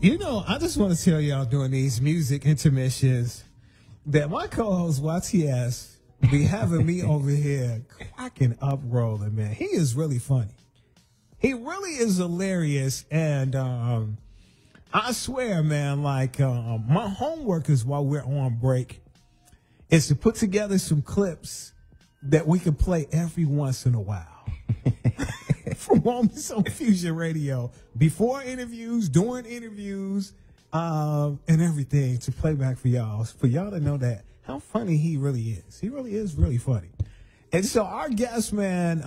You know, I just want to tell y'all during these music intermissions that my co-host YTS be having me over here cracking up rolling, man. He is really funny. He really is hilarious. And I swear, man, like my homework is while we're on break is to put together some clips that we can play every once in a while. From Moments on Fusion Radio, before interviews, during interviews, and everything to play back for y'all to know that how funny he really is. He really is really funny. And so our guest, man,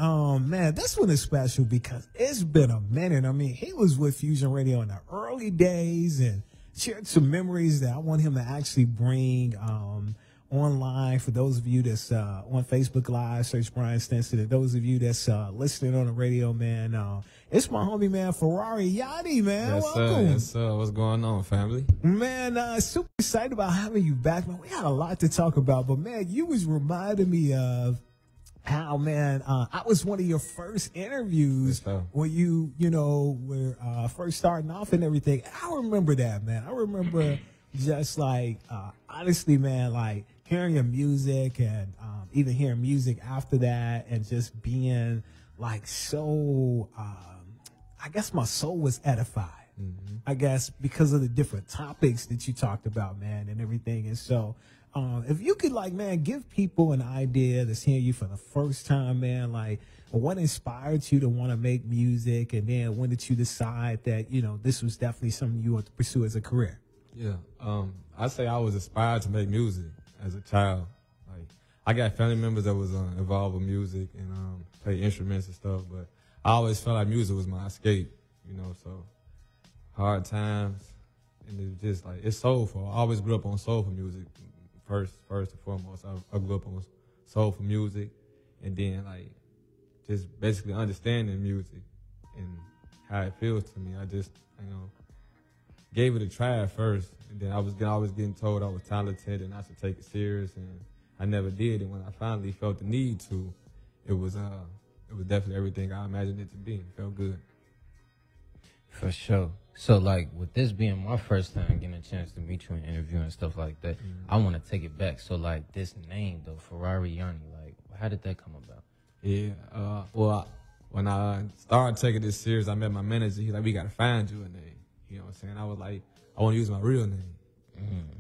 man, this one is special because it's been a minute. I mean, he was with Fusion Radio in the early days and shared some memories that I want him to actually bring online. For those of you that's on Facebook Live, search Brian Stinson. And those of you that's listening on the radio, man, it's my homie, man, Farrari Yanni, man. Yes, Welcome. sir. Yes, sir. What's going on, family? Man, super excited about having you back, man. We had a lot to talk about, but, man, you was reminding me of how, man, I was one of your first interviews when you know, were first starting off and everything. I remember that, man. I remember just like, honestly, man, like, hearing your music and even hearing music after that and just being like so, I guess my soul was edified, I guess, because of the different topics that you talked about, man, and everything. And so if you could, like, man, give people an idea that's hearing you for the first time, man, like what inspired you to want to make music, and then when did you decide that, you know, this was definitely something you want to pursue as a career? Yeah, I say I was inspired to make music as a child. Like, I got family members that was involved with music and play instruments and stuff, but I always felt like music was my escape, you know. So hard times, and it's just like it's soulful. I always grew up on soulful music first and foremost. I grew up on soulful music, and then like just basically understanding music and how it feels to me. I just, you know, gave it a try at first, and then I was always getting told I was talented and I should take it serious, and I never did. And when I finally felt the need to, it was definitely everything I imagined it to be. It felt good. For sure. So, like, with this being my first time getting a chance to meet you and interview and stuff like that, I want to take it back. So, like, this name, though, Farrari Yanni, like, how did that come about? Yeah, well, when I started taking this serious, I met my manager. He's like, we got to find you a name. You know what I'm saying? I was like, I want to use my real name.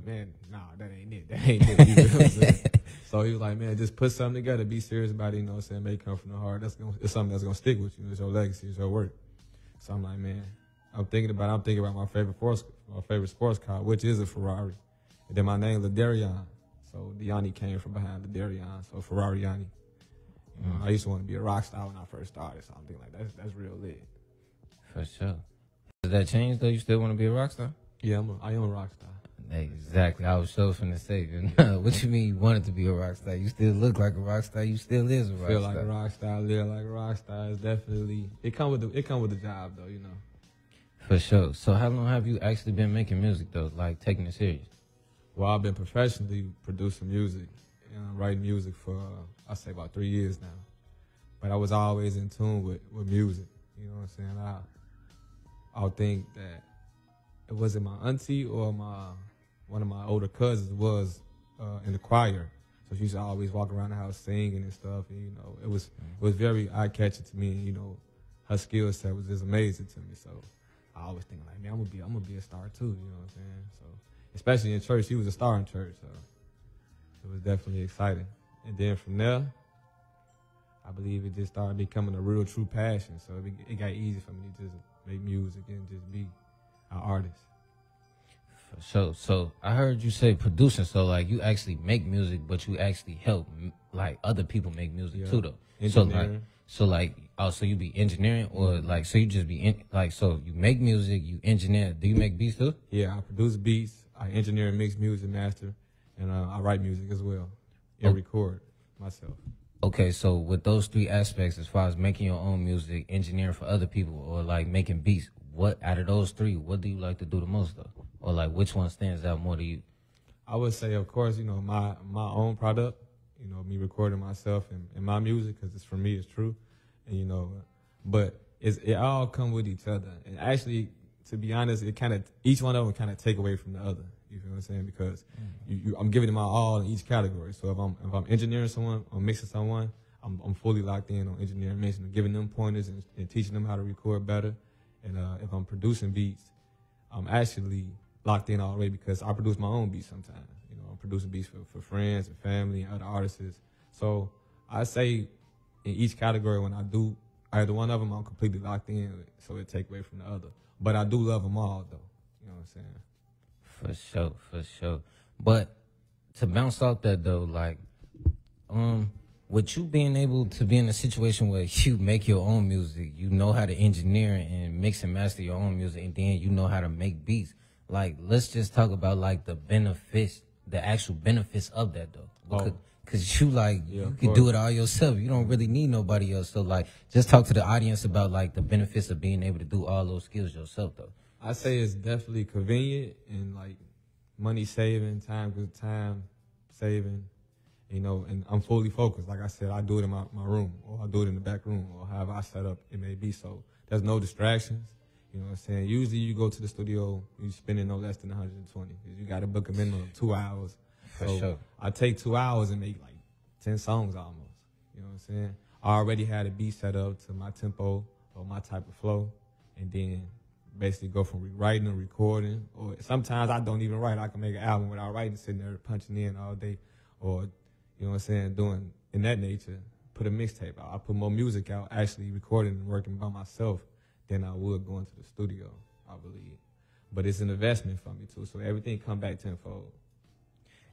Man, nah, that ain't it. That ain't it. You know what I'm saying? So he was like, man, just put something together, be serious about it, you know what I'm saying? Make it come from the heart. It's something that's going to stick with you. It's your legacy. It's your work. So I'm like, man, I'm thinking about my favorite sports car, which is a Ferrari. And then my name, Ladarian. So the Yanni came from behind Ladarian. So Farrari Yanni. I used to want to be a rock star when I first started. So I'm thinking like, that's real lit. For sure. Does that change, though? You still want to be a rock star? Yeah, I am a rock star. Exactly. I was so finna say, what you mean you wanted to be a rock star? You still look like a rock star. You still is a rock star. Feel like a rock star, live like a rock star. It's definitely, it come with the job, though, you know. For sure. So how long have you actually been making music, though, like taking it serious? Well, I've been professionally producing music and writing music for, I'd say about 3 years now. But I was always in tune with music, you know what I'm saying? I would think that it wasn't my auntie or one of my older cousins was in the choir. So she used to always walk around the house singing and stuff. And, you know, it was very eye-catching to me. And, you know, her skill set was just amazing to me. So I always think like, man, I'm gonna be a star too. You know what I'm saying? So especially in church, she was a star in church. So it was definitely exciting. And then from there, I believe it just started becoming a real, true passion. So it got easy for me to just make music and just be an artist. For sure. So I heard you say producing. So like you actually make music, but you actually help like other people make music too, though. Engineering. So you be engineering or like so you just be so you make music, you engineer. Do you make beats too? Yeah, I produce beats. I engineer and mix music, master, and I write music as well and record myself. Okay, so with those three aspects, as far as making your own music, engineering for other people, or like making beats, what out of those three, what do you like to do the most though? Or like which one stands out more to you? I would say, of course, you know, my own product, you know, me recording myself and my music, because it's for me, it's true. And, you know, but it all come with each other. And actually, to be honest, it kind of each one of them kind of take away from the other. You feel what I'm saying? Because I'm giving it my all in each category. So if I'm engineering someone or mixing someone, I'm fully locked in on engineering, mixing, giving them pointers and teaching them how to record better. And if I'm producing beats, I'm actually locked in already because I produce my own beats sometimes. You know, I'm producing beats for friends and family and other artists. So I say in each category when I do either one of them, I'm completely locked in, so it take away from the other. But I do love them all, though. You know what I'm saying? For sure. But to bounce off that though, like, with you being able to be in a situation where you make your own music, you know how to engineer and mix and master your own music, and then you know how to make beats. Like, let's just talk about like the benefits, the actual benefits of that though. Cause you you can do it all yourself. You don't really need nobody else. So like, just talk to the audience about like the benefits of being able to do all those skills yourself though. I say it's definitely convenient and like money saving, time saving, you know, and I'm fully focused. Like I said, I do it in my room, or I do it in the back room, or however I set up it may be. So there's no distractions. You know what I'm saying? Usually you go to the studio, you spending no less than 120. You got to book a minimum of 2 hours. For sure. I take 2 hours and make like 10 songs almost. You know what I'm saying? I already had a beat set up to my tempo or my type of flow, and then basically go from writing and recording. Or sometimes I don't even write. I can make an album without writing, sitting there punching in all day. Or, you know what I'm saying, doing in that nature, put a mixtape out. I put more music out actually recording and working by myself than I would going to the studio, I believe. But it's an investment for me too, so everything come back tenfold.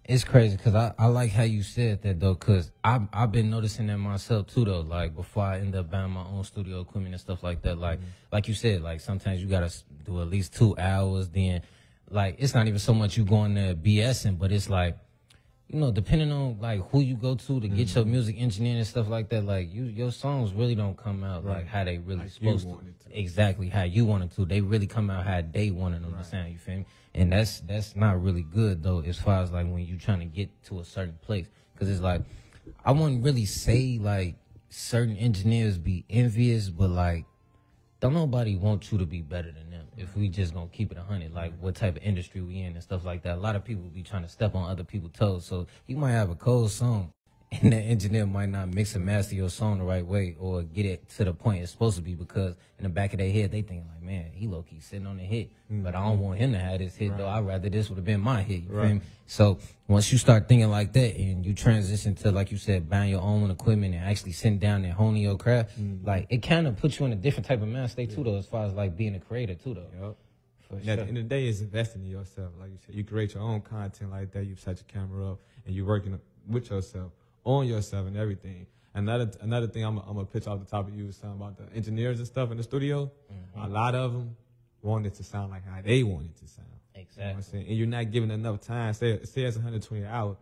It's crazy because I like how you said that though, because I've been noticing that myself too though. Like before I end up buying my own studio equipment and stuff like that, like you said, like sometimes you gotta do at least 2 hours. Then like it's not even so much you going there BSing, but it's like, you know, depending on like who you go to get your music engineering and stuff like that, like your songs really don't come out like how they really like supposed to. Exactly how you wanted to. They really come out how they wanted them to sound. You feel me? And that's not really good though, as far as like when you trying to get to a certain place. Cause it's like, I wouldn't really say like certain engineers be envious, but like, don't nobody want you to be better than them. If we just gonna keep it 100, like what type of industry we in and stuff like that. A lot of people be trying to step on other people's toes. So you might have a cold song and the engineer might not mix and master your song the right way or get it to the point it's supposed to be, because in the back of their head they thinking like, man, he low-key sitting on the hit, but I don't want him to have this hit though. I'd rather this would have been my hit. You feel me? So once you start thinking like that and you transition to, like you said, buying your own equipment and actually sitting down and honing your craft, like it kind of puts you in a different type of mind state too though, as far as like being a creator too though. For sure. At the end of the day, it's investing in yourself. Like you said, you create your own content like that. You set your camera up and you're working with yourself, on yourself and everything. Another thing I'm gonna pitch off the top of you is something about the engineers and stuff in the studio. A lot of them want it to sound like how they want it to sound. Exactly. You know what I'm saying? And you're not giving enough time. Say it's 120 hours.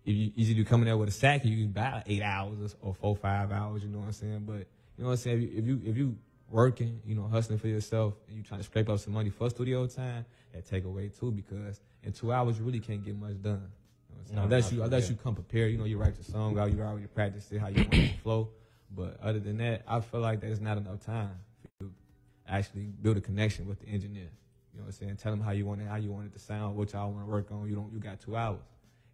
If you usually come in there with a sack, you can buy 8 hours or 4, 5 hours. You know what I'm saying? But you know what I'm saying? If you working, you know, hustling for yourself, and you trying to scrape up some money for studio time, that take away too, because in 2 hours you really can't get much done. You know, unless you come prepared, you know, you write your song out, you already practice it how you want it to flow. But other than that, I feel like there's not enough time for you to actually build a connection with the engineer. You know what I'm saying? Tell them how you want it to sound, what y'all want to work on. You got 2 hours.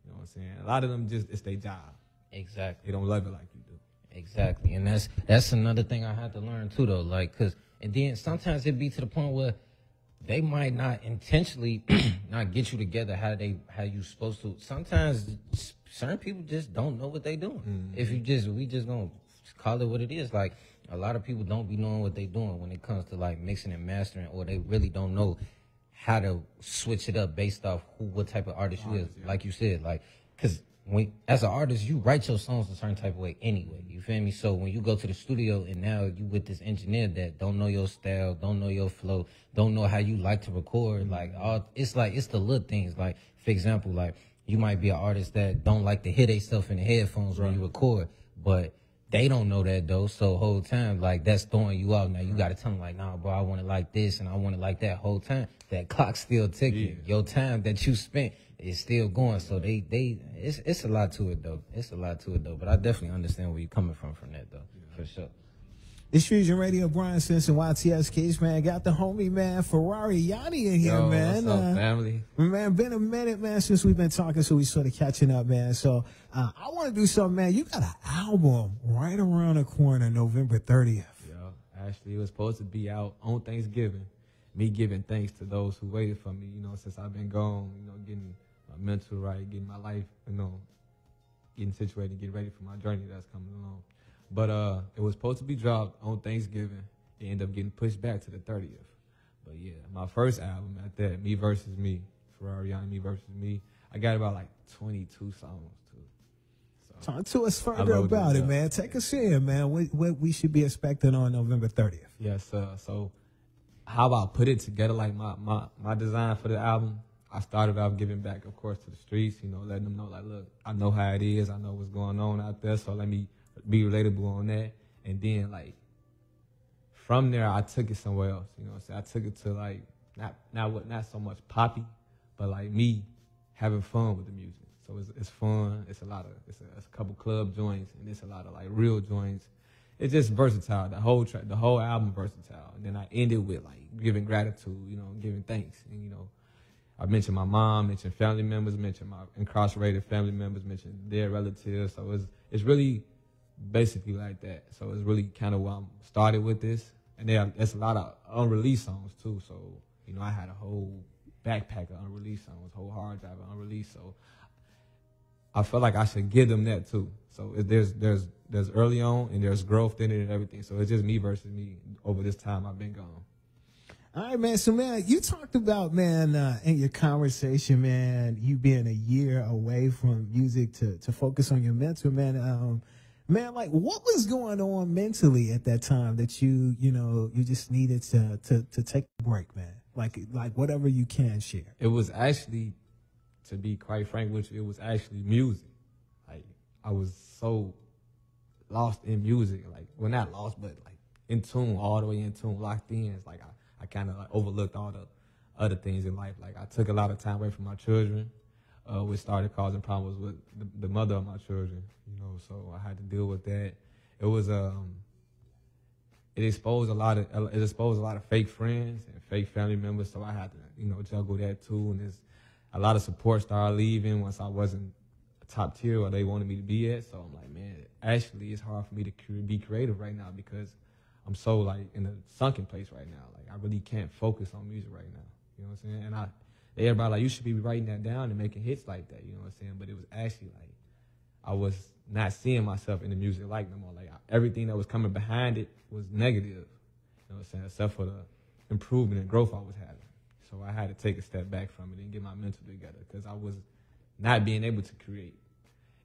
You know what I'm saying? A lot of them it's their job. Exactly. They don't love it like you do. Exactly. And that's another thing I had to learn too though. Like, and then sometimes it be to the point where they might not intentionally not get you together how you supposed to. Sometimes certain people just don't know what they doing. If we just gonna call it what it is. Like a lot of people don't be knowing what they doing when it comes to like mixing and mastering, or they really don't know how to switch it up based off what type of artist you is. Like you said, like, cause as an artist, you write your songs a certain type of way anyway. You feel me? So when you go to the studio and now you with this engineer that don't know your style, don't know your flow, don't know how you like to record, it's the little things. Like, for example, like you might be an artist that don't like to hear themselves in the headphones when you record, but they don't know that though. So whole time, like, that's throwing you out. Now you got to tell them like, nah, bro, I want it like this and I want it like that. Whole time, that clock's still ticking. Your time that you spent is still going. So it's a lot to it though. It's a lot to it though. But I definitely understand where you're coming from that though, for sure. It's Fusion Radio, Brian Simpson, YTS Keys, man. Got the homie, man, Farrari Yanni in here, Yo, man. What's up, family? Man, been a minute, man, since we've been talking, so we sort of catching up, man. So I want to do something, man. You got an album right around the corner, November 30th. Yo, actually, it was supposed to be out on Thanksgiving. Me giving thanks to those who waited for me, since I've been gone, getting my mental right, getting my life, getting situated, getting ready for my journey that's coming along. But it was supposed to be dropped on Thanksgiving. It ended up getting pushed back to the 30th. But yeah, my first album at that, Me Versus Me, Farrari Yanni, Me Versus Me, I got about like 22 songs too. So talk to us further about it, man. Take us in, man. What we should be expecting on November 30th. Yes, so how I put it together, like my design for the album, I started off giving back, of course, to the streets, letting them know, like, look, I know how it is. I know what's going on out there, so let me be relatable on that. And then, like, from there, I took it somewhere else. I took it to, like, not so much poppy, but, like, me having fun with the music. So it's fun. It's a couple club joints, and it's a lot of, like, real joints. It's just versatile. The whole track, the whole album versatile. And then I ended with, like, giving gratitude, giving thanks. And, I mentioned my mom, mentioned family members, mentioned my incarcerated family members, mentioned their relatives. So it's really basically like that. So it's really kind of why I started with this. And there's a lot of unreleased songs too. So, I had a whole backpack of unreleased songs, whole hard drive of unreleased. So I felt like I should give them that too. So there's early on and there's growth in it and everything. So it's just me versus me over this time I've been gone. All right, man. So, man, you talked about, man, in your conversation, man, you being a year away from music to focus on your mental, man. Man, like, what was going on mentally at that time that you just needed to take a break, man? Like whatever you can share. It was actually, to be quite frank with you, it was actually music. Like, I was so lost in music. Like, well, not lost, but like in tune, all the way in tune, locked in. It's like I kind of like overlooked all the other things in life. Like, I took a lot of time away from my children, which started causing problems with the mother of my children. So I had to deal with that. It was it exposed a lot of fake friends and fake family members. So I had to juggle that too. And there's a lot of support started leaving once I wasn't top tier where they wanted me to be at. So I'm like, man, actually it's hard for me to be creative right now because I'm so like in a sunken place right now. Like, I really can't focus on music right now. You know what I'm saying? And everybody like, you should be writing that down and making hits like that. You know what I'm saying? But it was actually like, I was not seeing myself in the music like no more. Like, everything that was coming behind it was negative. You know what I'm saying? Except for the improvement and growth I was having. So I had to take a step back from it and get my mental together because I was not being able to create.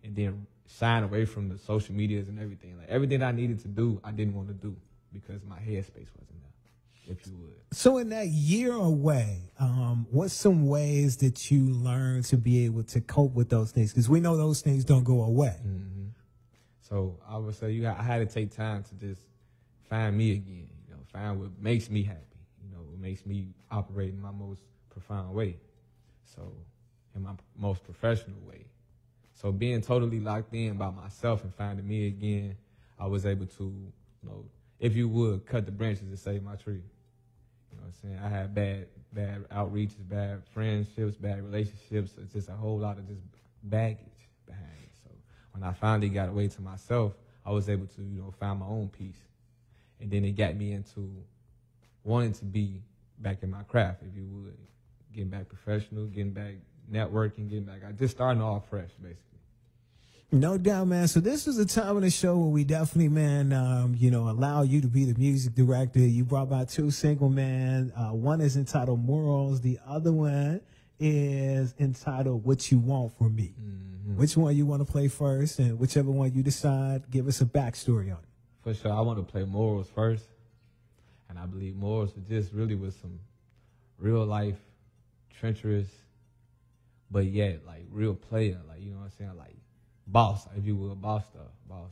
And then shine away from the social medias and everything. Like, everything I needed to do, I didn't want to do because my headspace wasn't there, if you would. So in that year away, what's some ways that you learned to be able to cope with those things? Because we know those things don't go away. Mm-hmm. So I would say I had to take time to just find me again, find what makes me happy, what makes me operate in my most profound way, so in my most professional way. So being totally locked in by myself and finding me again, I was able to, if you would, cut the branches to save my tree. You know what I'm saying? I had bad outreaches, bad friendships, bad relationships. It's just a whole lot of just baggage behind it. So when I finally got away to myself, I was able to, find my own peace. And then it got me into wanting to be back in my craft, if you would. Getting back professional, getting back networking, I just starting off fresh, basically. No doubt, man. So this is a time of the show where we definitely, man, allow you to be the music director. You brought by 2 single, man. One is entitled Morals. The other one is entitled What You Want From Me. Mm-hmm. Which one you want to play first? And whichever one you decide, give us a backstory on it. For sure. I want to play Morals first. And I believe Morals just really was some real life, treacherous, but yet, like, real player. Like, you know what I'm saying? Like, boss, if you will, boss stuff, boss.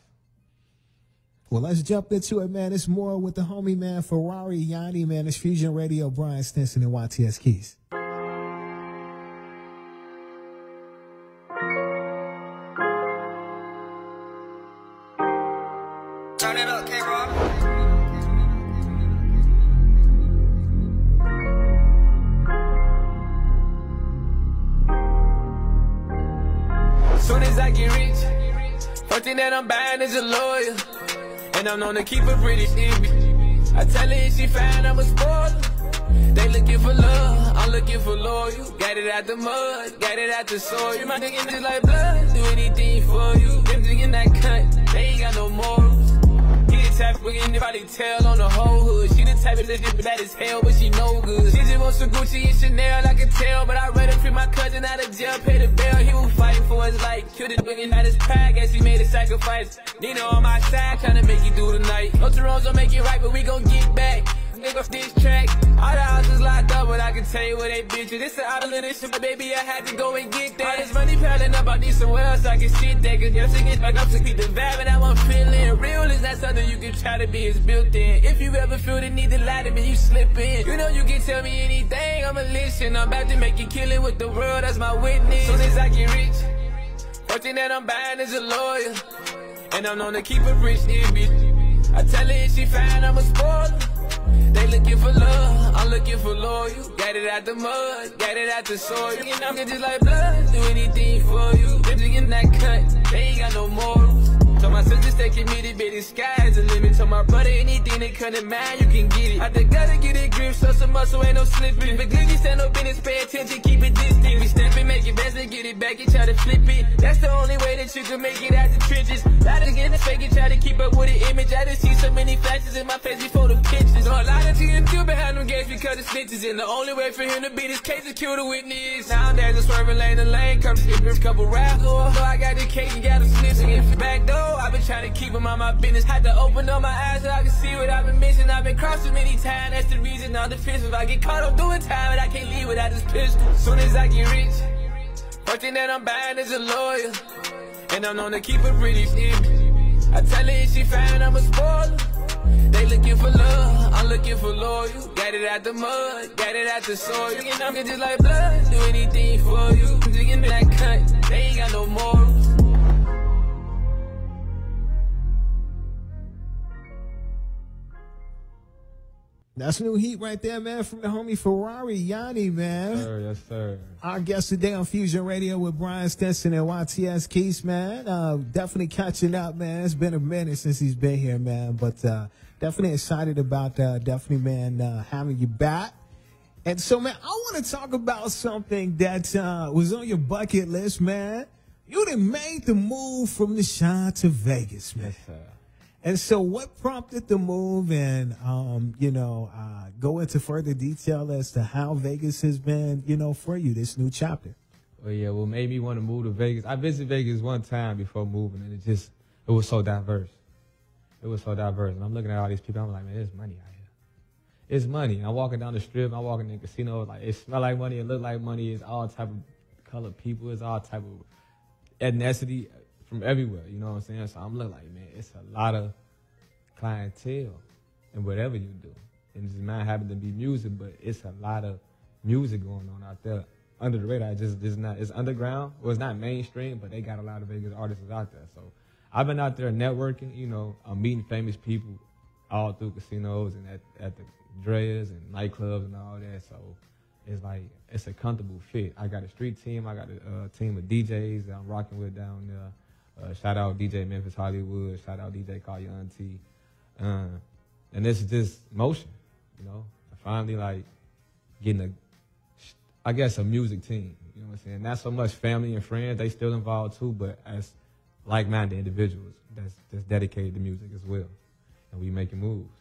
Well, let's jump into it, man. It's more with the homie, man, Farrari Yanni, man. It's Fusion Radio, Brian Stinson and YTS Keys. Turn it up, K-Rock. get rich, first thing that I'm buying is a lawyer. And I'm known to keep a pretty image. I tell her if she fine, I'm a spoiler. They looking for love, I'm looking for loyal. Got it out the mud, got it out the soil. You my nigga just like blood, do anything for you. Them in that cut, they ain't got no morals. He the type of anybody tell on the whole hood. She the type of bitch bad as hell, but she no good. She just wants some Gucci and Chanel, I can tell. But I'd rather free my cousin out of jail, pay the bail. He was fighting for his life, killed it looking at his pride. Guess he made a sacrifice. Nina on my side, tryna make it through the night. No Toronto's don't make it right, but we gon' get back. Nigga, this track, all the houses locked up, but I can tell you where they bitches. It's an island of shit, but baby, I had to go and get that. All this money piling up, I need somewhere else I can sit there. Cause you're singing back up to keep the vibe, and I want feeling real. Is not something you can try to be, it's built in. If you ever feel the need to lie to me, you slip in. You know you can tell me anything, I'ma listen. I'm about to make you killing with the world, that's my witness. Soon as I get rich, first thing that I'm buying is a lawyer. And I'm known to keep a rich bitch. I tell her if she fine, I'm a spoiler. They looking for love, I'm looking for loyal. Got it out the mud, got it out the soil. And I'm just like blood, do anything for you. Them in that cut, they ain't got no morals. Told my sister stay committed, baby, sky's the limit. Told my brother anything that come to mind, you can get it. I just gotta get it grip, so some muscle ain't no slipping. But Glinky stand no business, pay attention, keep it distant. We steppin', make it best, and get it back and try to flip it. That's the only way that you can make it out the trenches. Lot of getting fake and try to keep up with the image. I just see so many flashes in my face before the pictures. So a lot of TNT behind them gates because the snitches. And the only way for him to beat his case is kill the witness. Nowadays I'm swerving lane to lane, come skip a couple raps. So I got the cake and got the snips and get back door. I've been trying to keep him on my business. Had to open up my eyes so I can see what I've been missing. I've been crossed too many times, that's the reason I'm defensive. I get caught up doing time and I can't leave without this pistol. Soon as I get rich, first thing that I'm buying is a lawyer. And I'm known to keep a pretty image. I tell her if she fine, I'm a spoiler. They looking for love, I'm looking for loyal. Got it out the mud, got it out the soil. And I'm just like blood, do anything for you. Digging that cut, they ain't got no morals. That's new heat right there, man, from the homie Farrari Yanni, man. Yes, sir, yes, sir. Our guest today on Fusion Radio with Brian Stinson and YTS Keys, man. Definitely catching up, man. It's been a minute since he's been here, man. But definitely excited about, man, having you back. And so, man, I want to talk about something that was on your bucket list, man. You done made the move from the Shine to Vegas, man. Yes, sir. And so what prompted the move and, go into further detail as to how Vegas has been, for you, this new chapter? Well, yeah, what made me want to move to Vegas, I visited Vegas one time before moving, and it was so diverse. It was so diverse. And I'm looking at all these people, I'm like, man, there's money out here. It's money. And I'm walking down the strip, I'm walking in the casino, like, it smell like money, it look like money, it's all type of colored people, it's all type of ethnicity from everywhere, you know what I'm saying? So I'm looking like, man, it's a lot of clientele in whatever you do. And it just might happen to be music, but it's a lot of music going on out there. Under the radar, it's underground. Well, it's not mainstream, but they got a lot of Vegas artists out there. So I've been out there networking, I'm meeting famous people all through casinos and at the Dreas and nightclubs and all that. So it's like, it's a comfortable fit. I got a street team. I got a team of DJs that I'm rocking with down there. Shout out DJ Memphis Hollywood. Shout out DJ Call Your Auntie. And it's just motion, finally like getting a music team, you know what I'm saying? Not so much family and friends, they still involved too, but as like-minded individuals that's dedicated to music as well. And we making moves.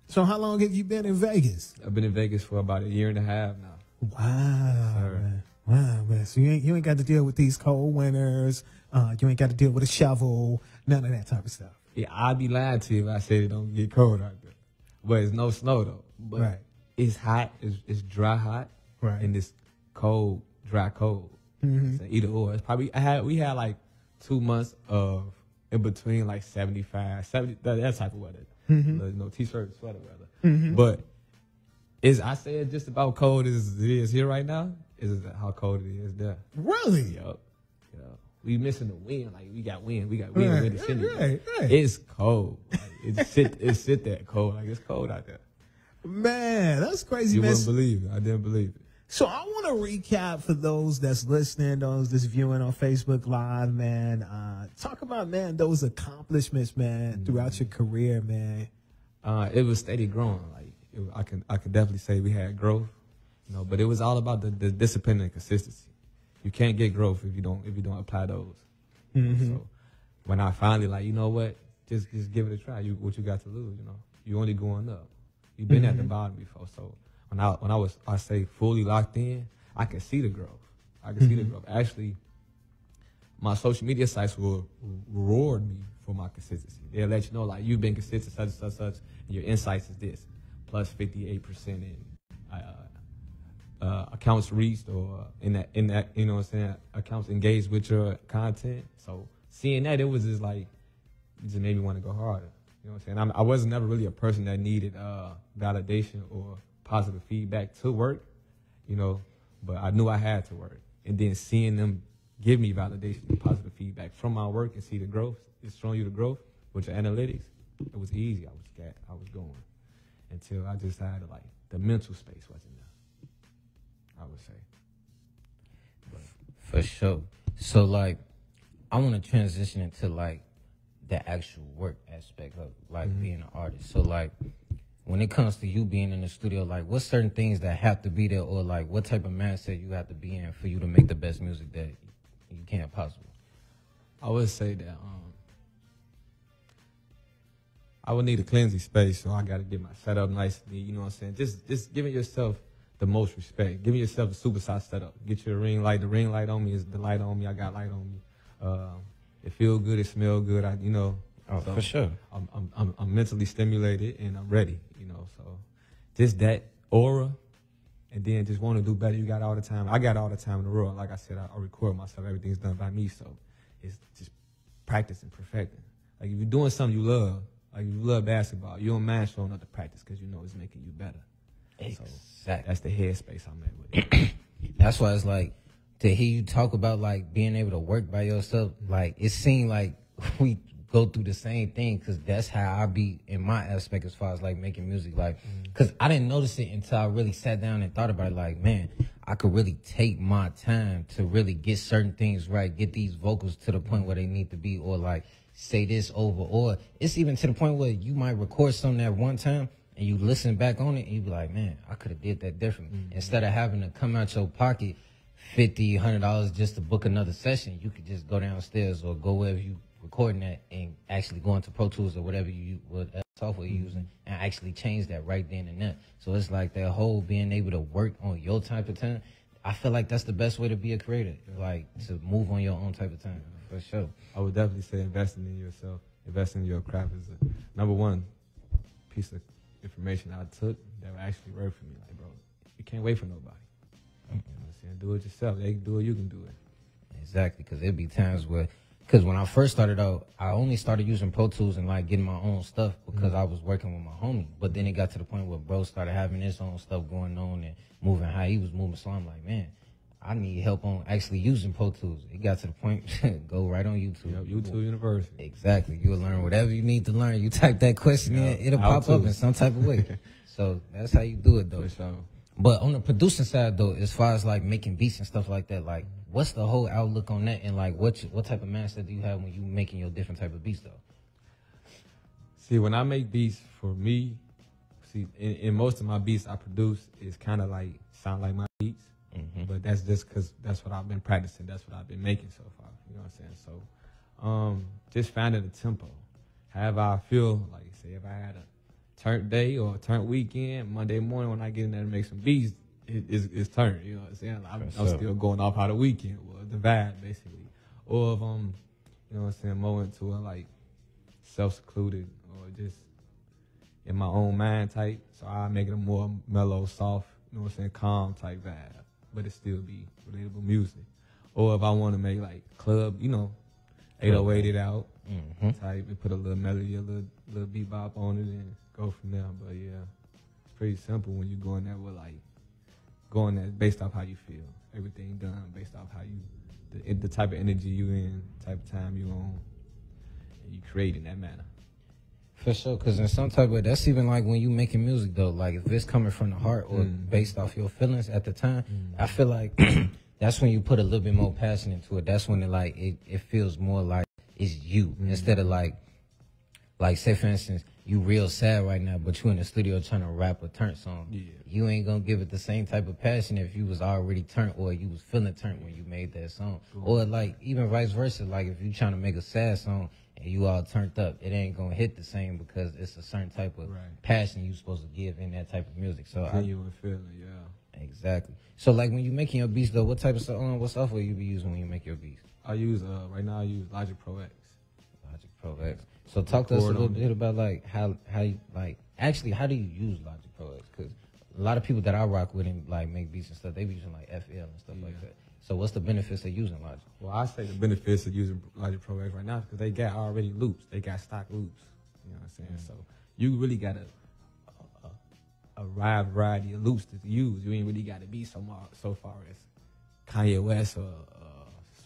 So how long have you been in Vegas? I've been in Vegas for about a year and a half now. Wow, man. Wow, man. So you ain't got to deal with these cold winters. You ain't got to deal with a shovel, none of that type of stuff. Yeah, I'd be lying to you if I said it don't get cold out there. But it's no snow though. But right. It's hot, it's dry hot, right. And it's cold, dry cold. Mm-hmm. So either or. It's probably we had like 2 months of in between like 75, 70, that type of weather. Mm-hmm. T-shirt, sweater weather. Mm-hmm. But I say it's just about cold as it is here right now. Is how cold it is there. Really? Yep. We missing the wind. Like we got wind Right. in the city. Right. It's cold. Like, it sit that cold. Like it's cold out there. Man, that's crazy, You man. wouldn't believe it. I didn't believe it. So I want to recap for those that's listening, those that's viewing on Facebook Live, man. Talk about, man, those accomplishments, man, throughout your career, man. It was steady growing. Like I could definitely say we had growth, you know. But it was all about the discipline and consistency. You can't get growth if you don't apply those. So when I finally like, you know what, just give it a try. What you got to lose, you know. You only going up. You've been at the bottom before, so. When I say fully locked in, I can see the growth. See the growth. Actually, my social media sites will reward me for my consistency. They'll let you know, like, you've been consistent, such, and your insights is this, plus 58% in accounts reached, or in that, you know what I'm saying, accounts engaged with your content. So seeing that, it was just like, it just made me want to go harder. You know what I'm saying? I wasn't never really a person that needed validation or positive feedback to work, you know, but I knew I had to work. And then seeing them give me validation and positive feedback from my work and see the growth, it's showing you the growth with your analytics, it was easy. I was going until I just had like the mental space wasn't there, I would say. But. For sure. So like, I want to transition into like the actual work aspect of like being an artist. So like, when it comes to you being in the studio, like, what's certain things that have to be there, or like what type of mindset you have to be in for you to make the best music that you can possible? I would say that I would need a cleansing space, so I got to get my setup nice and neat, you know what I'm saying? Just giving yourself the most respect. Giving yourself a supersized setup. Get your ring light. The ring light on me is the light on me. I got light on me. It feel good. It smell good. You know. Oh, so for sure. I'm mentally stimulated and I'm ready, you know. So just that aura, and then just want to do better. You got all the time. I got all the time in the world. Like I said, I record myself. Everything's done by me. So it's just practicing, perfecting. Like if you're doing something you love, like you love basketball, you don't mind showing up to practice because you know it's making you better. Exactly. So that's the headspace I'm at with it. That's why it's like, to hear you talk about like being able to work by yourself, like it seemed like we go through the same thing, because that's how I be in my aspect as far as like making music, like because I didn't notice it until I really sat down and thought about it. Like, man, I could really take my time to really get certain things right, get these vocals to the point where they need to be, or like say this over, or it's even to the point where you might record something at one time and you listen back on it and you be like, man, I could have did that differently. Instead of having to come out your pocket $50, $100 just to book another session, you could just go downstairs or go wherever you recording that and actually go into Pro Tools or whatever software you're using and actually change that right then and there. So it's like that whole being able to work on your type of time. I feel like that's the best way to be a creator, like to move on your own type of time, for sure. I would definitely say investing in yourself, investing in your craft is the number one piece of information I took that would actually work for me. Like, bro, you can't wait for nobody. You know what I'm saying? Do it yourself. They can do it, you can do it. Exactly, because there'd be times where, because when I first started out, I only started using Pro Tools and like getting my own stuff because I was working with my homie. But then it got to the point where bro started having his own stuff going on and moving how he was moving. So I'm like, man, I need help on actually using Pro Tools. It got to the point, go right on YouTube. Yep, YouTube University. Exactly. You'll learn whatever you need to learn. You type that question in, it'll pop up in some type of way. So that's how you do it, though. For sure. But on the producing side, though, as far as like making beats and stuff like that, like what's the whole outlook on that? And like what type of mindset do you have when you making your different type of beats, though? See, when I make beats for me, in most of my beats I produce is kind of like sound like my beats. But that's just because that's what I've been practicing. That's what I've been making so far. You know what I'm saying? So just finding the tempo. However I feel, like say if I had a turn day or a turn weekend, Monday morning when I get in there to make some beats, it's turn. You know what I'm saying? I'm still going off how the weekend was, the vibe basically. Or if I'm, you know what I'm saying, more into a like self-secluded or just in my own mind type. So I make it a more mellow, soft, you know what I'm saying, calm type vibe. But it still be relatable music. Or if I want to make like club, you know, 808 it out type, and put a little melody, a little bebop on it, and go from there. But yeah, it's pretty simple when you go in there with like going there based off how you feel. Everything done based off how you, the type of energy you in, type of time you on, and you create in that manner. For sure, because in some type of way, that's even like when you making music though. Like if it's coming from the heart or based off your feelings at the time, I feel like that's when you put a little bit more passion into it. That's when it feels more like it's you instead of like say for instance, you real sad right now, but you in the studio trying to rap a turnt song. Yeah. You ain't gonna give it the same type of passion if you was already turnt or you was feeling turnt when you made that song. Or like even vice versa, like if you trying to make a sad song and you all turned up, it ain't gonna hit the same because it's a certain type of passion you supposed to give in that type of music. So genuine feeling, yeah. Exactly. So like when you making your beats though, what type of what software you be using when you make your beats? I use right now I use Logic Pro X. Logic Pro X. So talk to us a little bit about like how you like actually how do you use Logic Pro X? Because a lot of people that I rock with and like make beats and stuff, they be using like FL and stuff like that. So what's the benefits of using Logic? Well, I say the benefits of using Logic Pro X right now because they got already loops. They got stock loops. You know what I'm saying? So you really got a wide variety of loops to use. You ain't really got to be so far as Kanye West or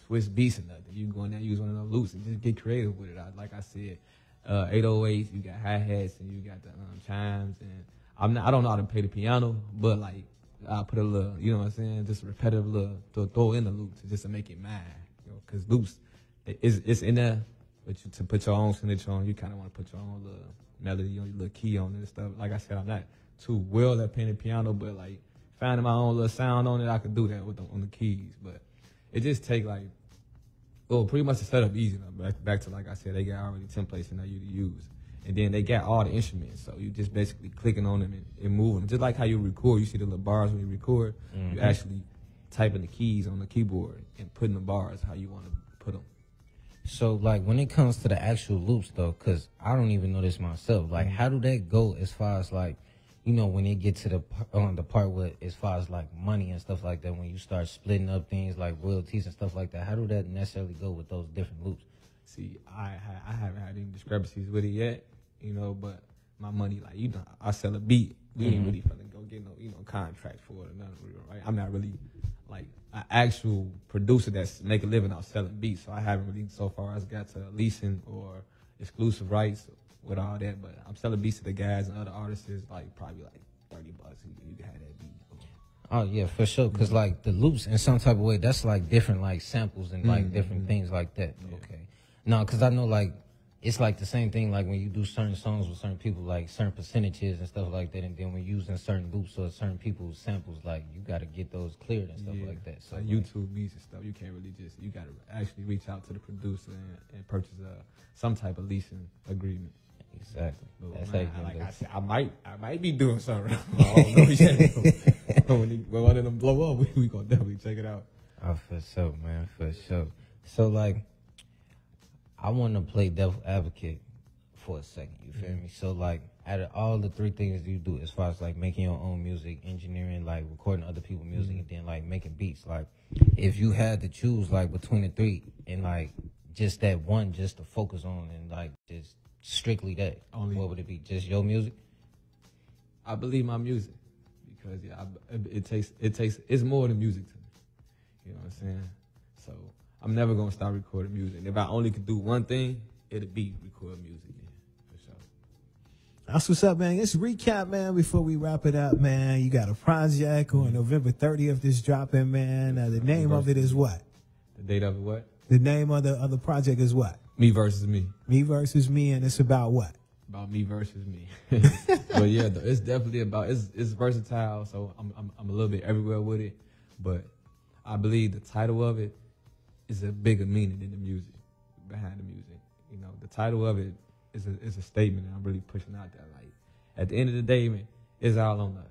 Swiss Beats or nothing. You go in there, use one of those loops and just get creative with it. Like I said, 808s, you got hi-hats and you got the chimes. And I don't know how to play the piano, but like I put a little, you know what I'm saying, just a repetitive little to throw in the loops just to make it mine. You know, because loops, it's in there, but to put your own signature on, you kind of want to put your own little melody on, your little key on it and stuff. Like I said, I'm not too well at playing the piano, but like finding my own little sound on it, I could do that on the keys. But it just take like, well, pretty much the setup easy enough. Back to like I said, they got already templates in there you to use. And then they got all the instruments, so you just basically clicking on them and moving them. Just like how you record, you see the little bars when you record, you actually typing the keys on the keyboard and putting the bars how you want to put them. So, like, when it comes to the actual loops, though, because I don't even know this myself, like, how do that go as far as, like, you know, when it get to the part where, as far as, like, money and stuff like that, when you start splitting up things like royalties and stuff like that, how do that necessarily go with those different loops? See, I haven't had any discrepancies with it yet, you know, but my money, like, you know, I sell a beat. We ain't really finna go get no, you know, contract for it or nothing, right? I'm not really, like, an actual producer that's make a living out selling beats, so I haven't really so far as got to leasing or exclusive rights with all that, but I'm selling beats to the guys and other artists, like, probably like $30, you can have that beat. Oh, yeah, for sure, because, like, the loops in some type of way, that's, like, different, like, samples and, like, different things like that. Yeah. Okay. No, because I know, like, it's like the same thing, like when you do certain songs with certain people, like certain percentages and stuff like that, and then when using certain loops or certain people's samples, like you got to get those cleared and stuff like that. So like YouTube beats and stuff, you can't really you got to actually reach out to the producer and purchase some type of leasing agreement. Exactly. But that's man, like I said, I might be doing something. I don't know yet. When one of them blow up, we gonna definitely check it out. Oh, for sure, man, for sure. So like, I want to play devil advocate for a second, you feel me? So, like, out of all the three things you do, as far as, like, making your own music, engineering, like, recording other people's music, and then, like, making beats, like, if you had to choose, like, between the three and, like, just that one just to focus on and, like, just strictly that, what would it be? Just your music? I believe my music because, yeah, it's more than music to me. You know what I'm saying? So I'm never gonna stop recording music. If I only could do one thing, it'd be record music, yeah, for sure. That's what's up, man. Let's recap, man, before we wrap it up, man. You got a project on November 30th that's dropping, man. The name of it is what? The date of it what? The name of the project is what? Me versus me. Me versus me, and it's about what? About me versus me. But yeah, it's definitely about it's versatile. So I'm a little bit everywhere with it, but I believe the title of it is a bigger meaning than the music, behind the music. You know, the title of it is a statement that I'm really pushing out there. Like, at the end of the day, man, it's all on us.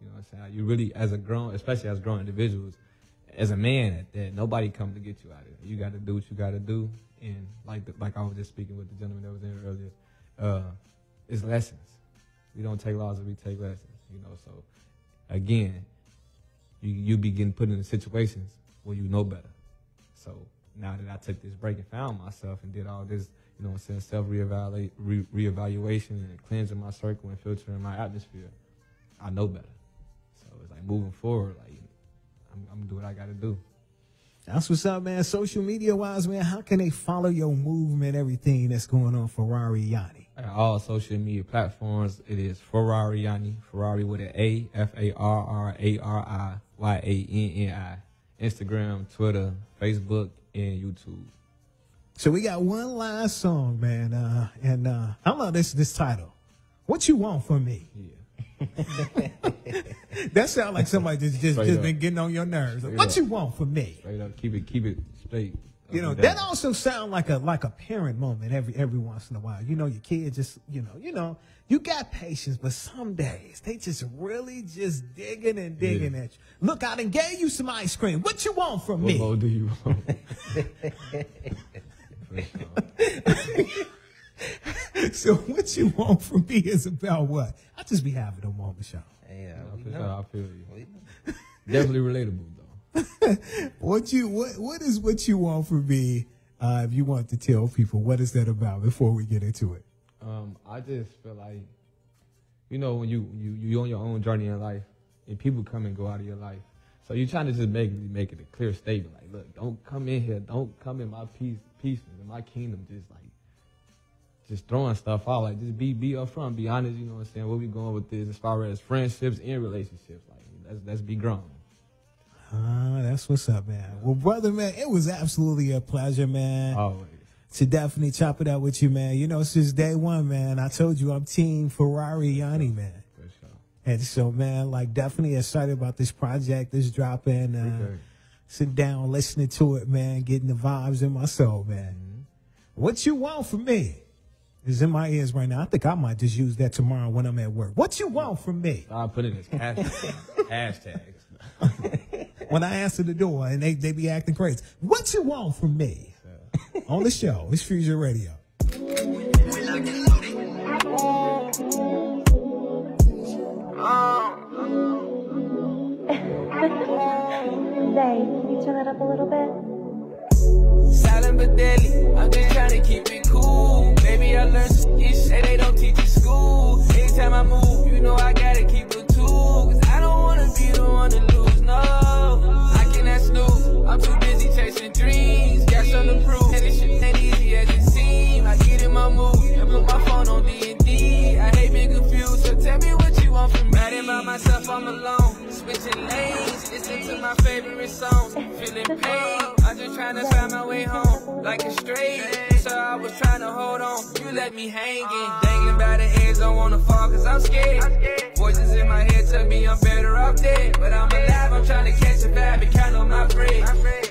You know what I'm saying? You really, especially as grown individuals, as a man at that, nobody come to get you out of it. You got to do what you got to do. And like I was just speaking with the gentleman that was in earlier, it's lessons. We don't take losses, we take lessons. You know, so again, you be getting put in situations where you know better. So now that I took this break and found myself and did all this, you know what I'm saying, self-reevaluation and cleansing my circle and filtering my atmosphere, I know better. So it's like moving forward, like I'm gonna do what I gotta do. That's what's up, man. Social media wise, man, how can they follow your movement, everything that's going on Farrari Yanni? All social media platforms. It is Farrari Yanni. Farrari with an A, FARRARIYANNI. Instagram, Twitter, Facebook, and YouTube. So we got one last song, man, and I love this title. What you want from me? Yeah. That sounds like somebody just been getting on your nerves. Like, what up. you want from me? Straight up, keep it straight. You know, that also sounds like a parent moment every once in a while. You know, your kid just, you know, you got patience, but some days they just really just digging at you. Look, I done gave you some ice cream. What you want from me? What more do you want? So what you want from me is about what? I just be having a moment, y'all. Yeah, I feel you. Definitely relatable though. What is what you want from me? If you want to tell people, what is that about before we get into it? I just feel like, you know, when you on your own journey in life, and people come and go out of your life, so you're trying to just make it a clear statement, like, look, don't come in here, don't come in my peace in my kingdom, just throwing stuff out, like, just be upfront, be honest, you know what I'm saying? Where we going with this as far as friendships and relationships, like, let's be grown. That's what's up, man. Well, brother, man, it was absolutely a pleasure, man. Always. To definitely chop it up with you, man. You know, since day one, man, I told you I'm team Farrari Yanni, man. For sure. And so, man, like, definitely excited about this project that's dropping. Sit down, listening to it, man, getting the vibes in my soul, man. Mm-hmm. What you want from me is in my ears right now. I think I might just use that tomorrow when I'm at work. What you want from me? I'll put it as hashtags. When I answer the door and they be acting crazy. What you want from me? On the show. It's Fusion Radio. Zay, can you turn that up a little bit? Silent but deadly, I'm just trying to keep it cool. Baby, I learned some shit they don't teach in school. Anytime I move, you know I gotta keep it too. Cause I don't wanna be the one to lose, no. I cannot snooze, I'm too busy chasing dreams. Got something to prove, and this shit ain't easy as it seems. I get in my mood and put my phone on D&D. I hate being confused, so tell me what you want from me. Riding by myself, I'm alone, switching lanes, listening to my favorite songs, feeling pain. I'm just trying to find my way home, like a stray. So I was trying to hold on, you let me hanging. Dangling by the edge, don't wanna fall cause I'm scared. Voices in my head tell me I'm better off dead. But I'm alive, I'm trying to catch a vibe and count on my bread.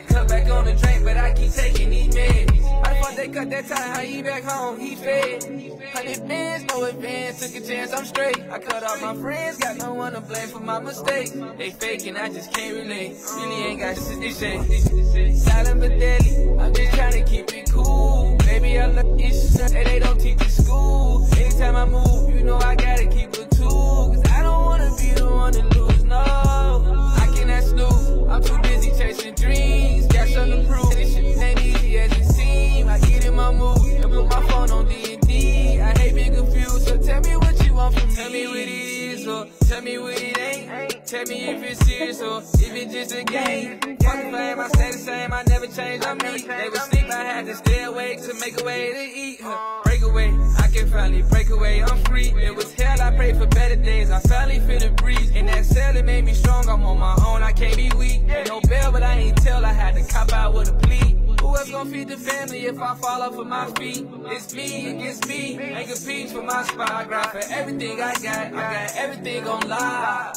Cut back on the drink, but I keep taking these meds. How the fuck they cut that time, how he back home, he fed. 100 bands, no advance, took a chance, I'm straight. I cut off my friends, got no one to blame for my mistakes. They faking, I just can't relate. Really ain't got shit to say. Silent but deadly, I'm just trying to keep it cool. Baby, I look issues that they don't teach in school. Anytime I move, you know I gotta keep it too. Cause I don't wanna be the one to lose, no. I cannot snooze, I'm too busy chasing dreams. Got something to prove, this shit ain't easy as it seems. I get in my mood and put my phone on D&D. I hate being confused, so tell me what you want from me. Tell me what it is, or tell me what it ain't. Tell me if it's serious or if it's just a game. Fuck if I I stay the same, I never change, I'm me. They would sleep, I had to stay awake to make a way to eat. Break away, I can finally break away, I'm free. It was hell, I prayed for better days, I finally feel the breeze. And that cell, it made me strong, I'm on my own, I can't be weak. Ain't no bail, but I ain't tell, I had to cop out with a plea. Who else gon' feed the family if I fall off of my feet? It's me against me, ain't compete for my spot. I grind for everything I got everything on live.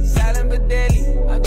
Silent but deadly, I'm